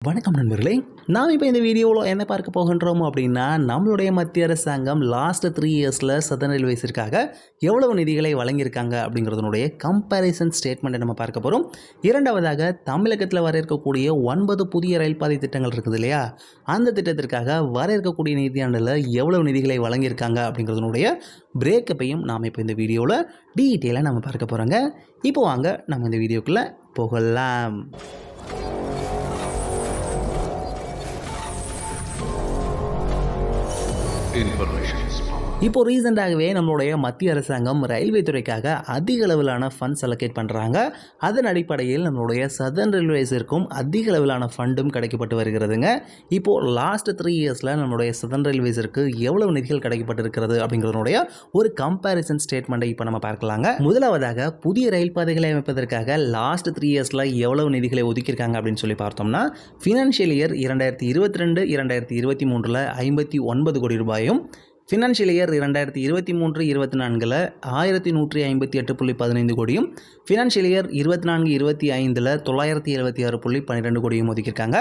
வணக்கம் நண்பர்களே, நாம் இப்போ இந்த வீடியோவில் என்ன பார்க்க போகின்றோம் அப்படின்னா, நம்மளுடைய மத்திய அரசாங்கம் லாஸ்ட் 3 இயர்ஸில் சதர்ன் ரயில்வேஸிற்காக எவ்வளவு நிதிகளை வழங்கியிருக்காங்க அப்படிங்கிறதுனுடைய கம்பேரிசன் ஸ்டேட்மெண்ட்டை நம்ம பார்க்க போகிறோம். இரண்டாவதாக, தமிழகத்தில் வர இருக்கக்கூடிய 9 புதிய ரயில் பாதை திட்டங்கள் இருக்குது இல்லையா, அந்த திட்டத்திற்காக வர இருக்கக்கூடிய நிதியாண்டில் எவ்வளவு நிதிகளை வழங்கியிருக்காங்க அப்படிங்கிறதுனுடைய பிரேக்கப்பையும் நாம் இப்போ இந்த வீடியோவில் டீட்டெயிலாக நம்ம பார்க்க போகிறோங்க. இப்போ வாங்க நம்ம இந்த வீடியோக்குள்ளே போகலாம். இப்போ ரீசெண்டாகவே நம்மளுடைய மத்திய அரசாங்கம் ரயில்வே துறைக்காக அதிக அளவிலான ஃபண்ட்ஸ் அலோகேட் பண்ணுறாங்க. அதன் அடிப்படையில் நம்மளுடைய சதர்ன் ரயில்வேஸிற்கும் அதிக அளவிலான ஃபண்டும் கிடைக்கப்பட்டு வருகிறதுங்க. இப்போது லாஸ்ட் 3 இயர்ஸில் நம்மளுடைய சதர்ன் ரயில்வேஸிற்கு எவ்வளவு நிதிகள் கிடைக்கப்பட்டிருக்கிறது அப்படிங்கிறதுனுடைய ஒரு கம்பேரிசன் ஸ்டேட்மெண்ட்டை இப்போ நம்ம பார்க்கலாங்க. முதலாவதாக, புதிய ரயில் பாதைகளை அமைப்பதற்காக லாஸ்ட் 3 இயர்ஸில் எவ்வளவு நிதிகளை ஒதுக்கியிருக்காங்க அப்படின்னு சொல்லி பார்த்தோம்னா, ஃபினான்ஷியல் இயர் 2022-2023 59 கோடி ரூபாயும், ஃபினான்ஷியல் இயர் 2023-24 1158.15 கோடியும், ஃபினான்ஷியல் இயர் 24-25 976.12 கோடியும் ஒதுக்கியிருக்காங்க.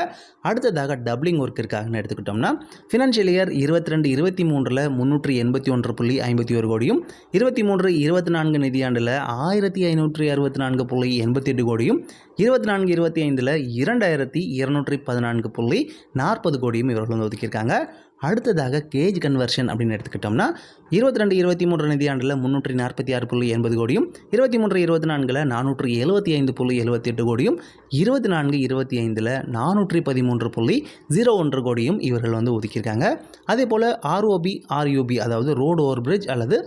அடுத்ததாக டபுளிங் ஒர்க்கிற்காக எடுத்துக்கிட்டோம்னா, ஃபினான்ஷியல் இயர் 22-23 381.51 கோடியும், 23-24 நிதியாண்டில் 1564.88 கோடியும், 24-25 2214.40 கோடியும் இவர்கள் ஒதுக்கியிருக்காங்க. அடுத்ததாக கேஜ் கன்வர்ஷன் அப்படின்னு எடுத்துக்கிட்டோம்னா, 22-23 நிதியாண்டில் 346.80 கோடியும், 23-24 475.78 கோடியும், 24-25 413.01 கோடியும் இவர்கள் ஒதுக்கியிருக்காங்க. அதே போல் ROB அதாவது ரோடு ஓவர் பிரிட்ஜ் அல்லது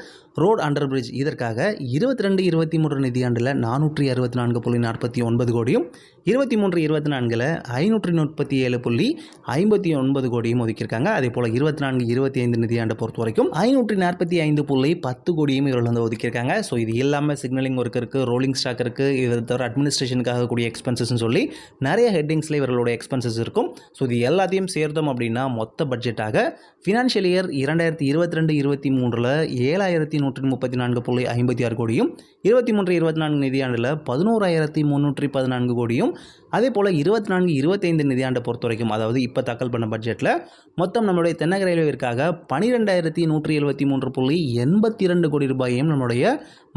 ரோட் அண்டர் பிரிட்ஜ், இதற்காக 22-23 நிதியாண்டில் 464.49 கோடியும், 23-24 537.59 கோடியும் ஒதுக்கியிருக்காங்க. அதே போல் 24-25 நிதியாண்டை பொறுத்த வரைக்கும் 545.10 கோடியும் இவர்கள் ஒதுக்கியிருக்காங்க. ஸோ இது எல்லாமே சிக்னலிங் ஒர்க் இருக்குது, ரோலிங் ஸ்டாக் இருக்குது, இதை தவிர அட்மினிஸ்ட்ரேஷனுக்காக கூடிய எக்ஸ்பென்சஸ்ன்னு சொல்லி நிறைய ஹெட்டிங்ஸில் இவர்களுடைய எக்ஸ்பென்சஸ் இருக்கும். ஸோ இது எல்லாத்தையும் சேர்த்தோம் அப்படின்னா மொத்த பட்ஜெட்டாக ஃபினான்ஷியல் இயர் 2022-23 7134.56 கோடியும், 23-24 நிதியாண்டில் 11,314 கோடியும், அதே போல் 24-25 நிதியாண்டை பொறுத்த வரைக்கும், அதாவது இப்போ தாக்கல் பண்ண பட்ஜெட்டில் மொத்தம் நம்மளுடைய தென்னக ரயில்வேவிற்காக 12,173.82 கோடி ரூபாயையும் நம்மளுடைய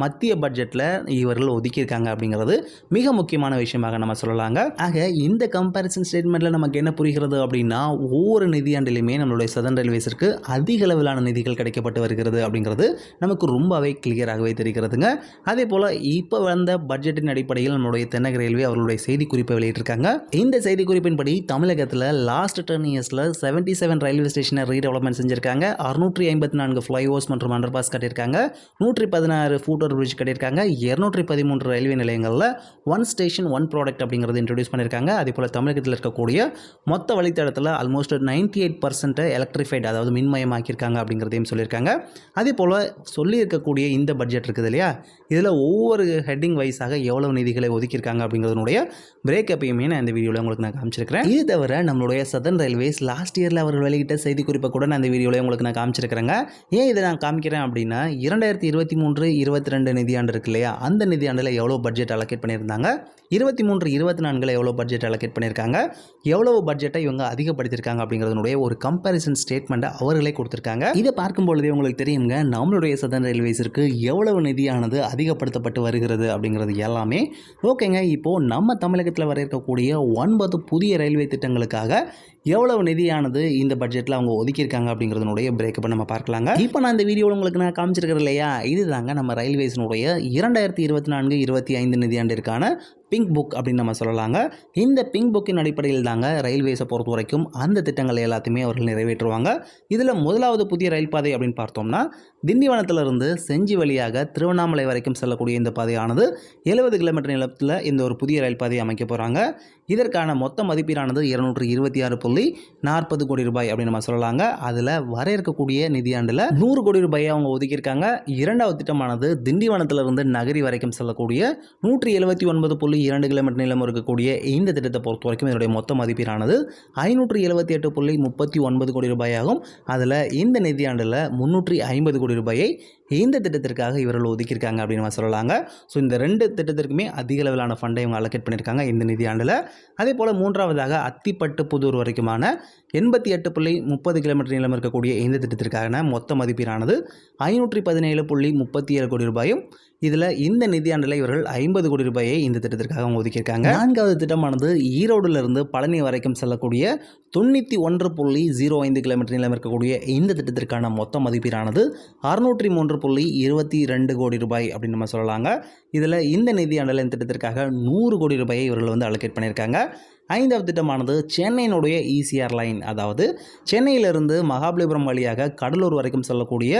மத்திய பட்ஜெட்டில் இவர்கள் ஒதுக்கியிருக்காங்க அப்படிங்கிறது மிக முக்கியமான விஷயமாக நம்ம சொல்லலாங்க. ஆக இந்த கம்பேரிசன் ஸ்டேட்மெண்ட்டில் நமக்கு என்ன புரிகிறது அப்படின்னா, ஒவ்வொரு நிதியாண்டிலுமே நம்மளுடைய சதர்ன் ரயில்வேஸிற்கு அதிக அளவிலான நிதிகள் கிடைக்கப்பட்டு வருகிறது அப்படிங்கிறது நமக்கு ரொம்பவே கிளியராகவே தெரிகிறதுங்க. அதே போல் இப்போ வந்த பட்ஜெட்டின் அடிப்படையில் நம்மளுடைய தென்னக ரயில்வே அவர்களுடைய செய்திக்குறிப்பை வெளியிட்டிருக்காங்க. இந்த செய்திக்குறிப்பின்படி தமிழகத்தில் லாஸ்ட் 10 இயர்ஸில் 77 ரயில்வே ஸ்டேஷனை ரீடெவலப்மெண்ட் செஞ்சிருக்காங்க. 654 ஃப்ளைஓவர்ஸ் மற்றும் அண்டர் பாஸ் கட்டியிருக்காங்க. 116 ஃபுட் ஓவர் பிரிட்ஜ் கட்டியிருக்காங்க. 213 ரயில்வே நிலையங்களில் 1 ஸ்டேஷன் 1 ப்ராடக்ட் அப்படிங்கிறது இன்ட்ரடியூஸ் பண்ணியிருக்காங்க. அதே போல் தமிழகத்தில் இருக்கக்கூடிய மொத்த வழித்தடத்தில் ஆல்மோஸ்ட் 98% எலக்ட்ரிஃபைட், அதாவது மின்மயமாக்கியிருக்காங்க அப்படிங்கிறதையும் சொல்லியிருக்காங்க. அதே போல் சொல்லியிருக்கக்கூடிய இந்த பட்ஜெட் இருக்குது இல்லையா, இதில் ஒவ்வொரு ஹெட்டிங் வைஸாக எவ்வளவு நிதிகளை ஒதுக்கியிருக்காங்க அப்படிங்கிறதுனுடைய பிரேக்கப்பையுமே நான் இந்த வீடியோவில் உங்களுக்கு நான் காமிச்சிருக்கிறேன். இது தவிர நம்மளுடைய சதர்ன் ரயில்வேஸ் லாஸ்ட் இயரில் அவர்கள் வெளியிட்ட செய்திக்குறிப்பை கூட நான் இந்த வீடியோவில் உங்களுக்கு நான் காமிச்சிருக்கிறேங்க. ஏன் இதை நான் காமிக்கிறேன் அப்படின்னா, 2023-22 நிதியாண்டு இருக்கு இல்லையா, அந்த நிதியாண்டில் எவ்வளோ பட்ஜெட் அலோகேட் பண்ணியிருந்தாங்க, 23-24 எவ்வளோ பட்ஜெட் அலோகேட் பண்ணியிருக்காங்க, எவ்வளவு பட்ஜெட்டை இவங்க அதிகப்படுத்தியிருக்காங்க அப்படிங்கிறதுனுடைய ஒரு கம்பேரிசன் ஸ்டேட்மெண்ட்டை அவர்களே கொடுத்துருக்காங்க. இதை பார்க்கும் பொழுதே உங்களுக்கு தெரியுங்க, நம்மளுடைய சதர்ன் ரயில்வேஸிற்கு எவ்வளவு நிதியானது அதிகப்படுத்தப்பட்டு வருகிறது அப்படிங்கிறது எல்லாமே. ஓகேங்க, இப்போது நம்ம தமிழகத்தில் வர இருக்கக்கூடிய 9 புதிய ரயில்வே திட்டங்களுக்காக எவ்வளவு நிதியானது இந்த பட்ஜெட்டில் அவங்க ஒதுக்கியிருக்காங்க அப்படிங்கிறதுனுடைய பிரேக்கப்பை நம்ம பார்க்கலாங்க. இப்போ நான் இந்த வீடியோவில் உங்களுக்கு நான் காமிச்சிருக்கிறேன் இல்லையா, இதுதாங்க நம்ம ரயில்வேஸினுடைய 2024-25 நிதியாண்டிற்கான பிங்க் புக் அப்படின்னு நம்ம சொல்லலாங்க. இந்த பிங்க் புக்கின் அடிப்படையில் தாங்க ரயில்வேஸை பொறுத்த வரைக்கும் அந்த திட்டங்கள் எல்லாத்தையுமே அவர்கள் நிறைவேற்றுவாங்க. இதில் முதலாவது புதிய ரயில் பாதை அப்படின்னு பார்த்தோம்னா, திண்டிவனத்திலிருந்து செஞ்சி வழியாக திருவண்ணாமலை வரைக்கும் செல்லக்கூடிய இந்த பாதையானது 70 கிலோமீட்டர் நீளத்தில் இந்த ஒரு புதிய ரயில் பாதையை அமைக்க போகிறாங்க. இதற்கான மொத்த மதிப்பீடானது 226.40 கோடி ரூபாய் அப்படின்னு நம்ம சொல்லலாங்க. அதில் வர இருக்கக்கூடிய நிதியாண்டில் 100 கோடி ரூபாயை அவங்க ஒதுக்கியிருக்காங்க. இரண்டாவது திட்டமானது திண்டிவனத்திலிருந்து நகரி வரைக்கும் செல்லக்கூடிய 179.2 கிலோமீட்டர் நீளம் இருக்கக்கூடிய இந்த திட்டத்தை பொறுத்த வரைக்கும் இதனுடைய மொத்த மதிப்பீடானது 578.39 கோடி ரூபாயாகும். அதில் இந்த நிதியாண்டில் 350 கோடி ரூபாயை இந்த திட்டத்திற்காக இவர்கள் ஒதுக்கியிருக்காங்க அப்படின்னு நம்ம சொல்லலாங்க. ஸோ இந்த 2 திட்டத்திற்குமே அதிக அளவிலான ஃபண்டை இவங்க அலோகேட் பண்ணியிருக்காங்க இந்த நிதியாண்டில். அதே போல் மூன்றாவதாக அத்திப்பட்டு புதூர் வரைக்குமான 88.30 கிலோமீட்டர் நீளம் இருக்கக்கூடிய இந்த திட்டத்திற்கான மொத்த மதிப்பீடானது 517.37 கோடி ரூபாயும். இதில் இந்த நிதியாண்டில் இவர்கள் 50 கோடி ரூபாயை இந்த திட்டத்திற்காக அவங்க ஒதுக்கியிருக்காங்க. 4வது திட்டமானது ஈரோடுலேருந்து பழனி வரைக்கும் செல்லக்கூடிய 91.05 கிலோமீட்டர் நீளம் இருக்கக்கூடிய இந்த திட்டத்திற்கான மொத்த மதிப்பீடானது 603.22 கோடி ரூபாய் அப்படின்னு நம்ம சொல்லலாங்க. இதில் இந்த நிதியாண்டில் இந்த திட்டத்திற்காக 100 கோடி ரூபாயை இவர்கள் வந்து அலோகேட் பண்ணியிருக்காங்க. 5வது திட்டமானது சென்னையினுடைய ஈசிஆர் லைன், அதாவது சென்னையிலிருந்து மகாபலிபுரம் வழியாக கடலூர் வரைக்கும் செல்லக்கூடிய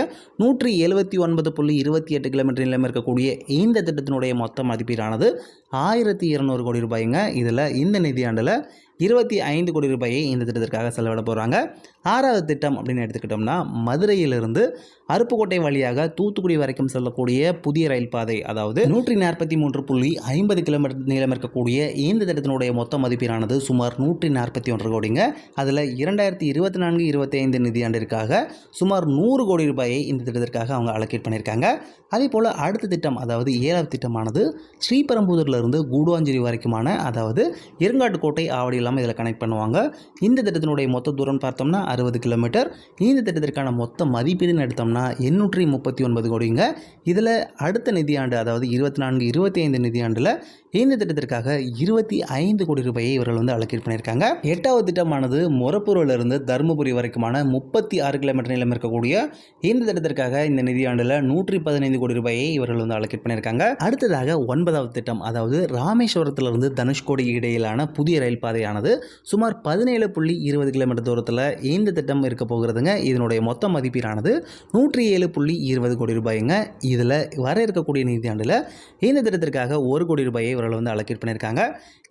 179.28 கிலோமீட்டர் நீளம் இருக்கக்கூடிய இந்த திட்டத்தினுடைய மொத்த மதிப்பீடானது 1200 கோடி ரூபாய்ங்க. இதில் இந்த நிதியாண்டில் 25 கோடி ரூபாயை இந்த திட்டத்திற்காக செலவிட போகிறாங்க. 6வது திட்டம் அப்படின்னு எடுத்துக்கிட்டோம்னா மதுரையிலிருந்து அருப்புக்கோட்டை வழியாக தூத்துக்குடி வரைக்கும் செல்லக்கூடிய புதிய ரயில் பாதை, அதாவது 143.50 கிலோமீட்டர் நீளம் இருக்கக்கூடிய இந்த திட்டத்தினுடைய மொத்த மதிப்பீடானது சுமார் 141 கோடிங்க. அதில் 2024-25 நிதியாண்டிற்காக சுமார் 100 கோடி ரூபாயை இந்த திட்டத்திற்காக அவங்க அலோகேட் பண்ணியிருக்காங்க. அதே போல் அடுத்த திட்டம், அதாவது 7வது திட்டமானது ஸ்ரீபெரும்புதூர்லேருந்து கூடுவாஞ்சேரி வரைக்குமான, அதாவது இருங்காட்டுக்கோட்டை ஆவடி இல்லாமல் இதில் கனெக்ட் பண்ணுவாங்க. இந்த திட்டத்தினுடைய மொத்த தூரம் பார்த்தோம்னா 60 கிலோமீட்டர். இந்த திட்டத்திற்கான மொத்த மதிப்பீடுன்னு எடுத்தோம்னா 839 கோடிங்க. இதில் அடுத்த நிதியாண்டு, அதாவது 24-25 நிதியாண்டில் இந்த திட்டத்திற்காக 25 கோடி ரூபாயை இவர்கள் வந்து அலோகேட் பண்ணியிருக்காங்க. 8வது திட்டமானது மொரப்பூரிலிருந்து தருமபுரி வரைக்குமான 36 கிலோமீட்டர் நீளம் இருக்கக்கூடிய இந்த திட்டத்திற்காக இந்த நிதியாண்டில் 115 கோடி ரூபாயை இவர்கள் வந்து அலோகேட் பண்ணியிருக்காங்க. அடுத்ததாக 9வது திட்டம், அதாவது ராமேஸ்வரத்திலிருந்து தனுஷ்கோடி இடையிலான புதிய ரயில் பாதையானது சுமார் 17.20 கிலோமீட்டர் தூரத்தில் இந்த திட்டம் இருக்க போகிறதுங்க. இதனுடைய மொத்த மதிப்பீடானது 107.20 கோடி ரூபாய்ங்க. இதில் வர இருக்கக்கூடிய நிதியாண்டில் இந்த திட்டத்திற்காக 1 கோடி ரூபாயை இவர்கள் வந்து அலோகேட் பண்ணியிருக்காங்க.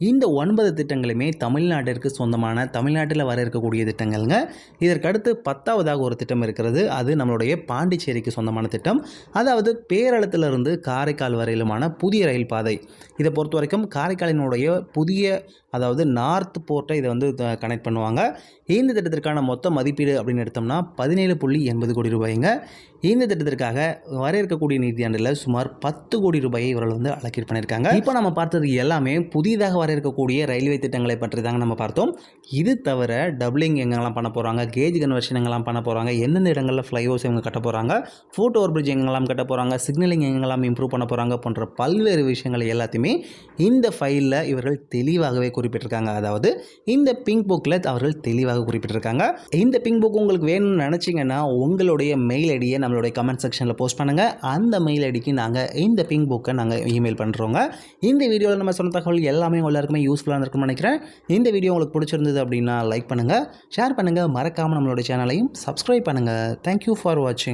இந்த 9 திட்டங்களுமே தமிழ்நாட்டிற்கு சொந்தமான, தமிழ்நாட்டில் வர இருக்கக்கூடிய திட்டங்கள்ங்க. இதற்கடுத்து 10வதாக ஒரு திட்டம் இருக்கிறது. அது நம்மளுடைய பாண்டிச்சேரிக்கு சொந்தமான திட்டம். அதாவது பேரளத்திலிருந்து காரைக்கால் வரையிலுமான புதிய ரயில் பாதை. இதை பொறுத்த வரைக்கும் காரைக்காலினுடைய புதிய, அதாவது நார்த் போர்ட்டை இதை வந்து கனெக்ட் பண்ணுவாங்க. இந்த திட்டத்திற்கான மொத்த மதிப்பீடு அப்படின்னு எடுத்தோம்னா 17.80 கோடி ரூபாய்ங்க. இந்த திட்டத்திற்காக வர இருக்கக்கூடிய நிதியாண்டில் சுமார் 10 கோடி ரூபாயை இவர்கள் வந்து அலோகேட் பண்ணியிருக்காங்க. இப்போ நம்ம பார்த்தது எல்லாமே புதிதாக வர இருக்கக்கூடிய ரயில்வே திட்டங்களை பற்றி தாங்க நம்ம பார்த்தோம். இது தவிர டபுளிங் எங்கெல்லாம் பண்ண போகிறாங்க, கேஜ் கன்வர்ஷன் எங்கெல்லாம் பண்ண போகிறாங்க, எந்தெந்த இடங்களில் ஃப்ளைஓவர்ஸ் இவங்க கட்ட போகிறாங்க, ஃபுட் ஓவர் பிரிட்ஜ் எங்கெல்லாம் கட்ட போகிறாங்க, சிக்னலிங் எங்கெல்லாம் இம்ப்ரூவ் பண்ண போகிறாங்க போன்ற பல்வேறு விஷயங்கள் எல்லாத்தையுமே இந்த ஃபைலில் இவர்கள் தெளிவாகவே குறிப்பிட்டிருக்காங்க. அதாவது இந்த பிங்க் புக்கில் அவர்கள் தெளிவாக குறிப்பிட்டிருக்காங்க. இந்த பிங்க் புக் உங்களுக்கு வேணும்னு நினச்சிங்கன்னா உங்களுடைய மெயில் ஐடியை நம்மளுடைய கமெண்ட் செக்ஷனில் போஸ்ட் பண்ணுங்கள். அந்த மெயில் ஐடிக்கு நாங்கள் இந்த பிங்க் புக்கை நாங்கள் இமெயில் பண்ணுறோங்க. இந்த வீடியோவில் நம்ம சொன்ன தகவல் எல்லாமே எல்லாருக்குமே யூஸ்ஃபுல்லாக இருக்கும்னு நினைக்கிறேன். இந்த வீடியோ உங்களுக்கு பிடிச்சிருந்தது அப்படின்னா லைக் பண்ணுங்கள், ஷேர் பண்ணுங்கள், மறக்காமல் நம்மளுடைய சேனலையும் சப்ஸ்கிரைப் பண்ணுங்கள். தேங்க்யூ ஃபார் வாட்சிங்.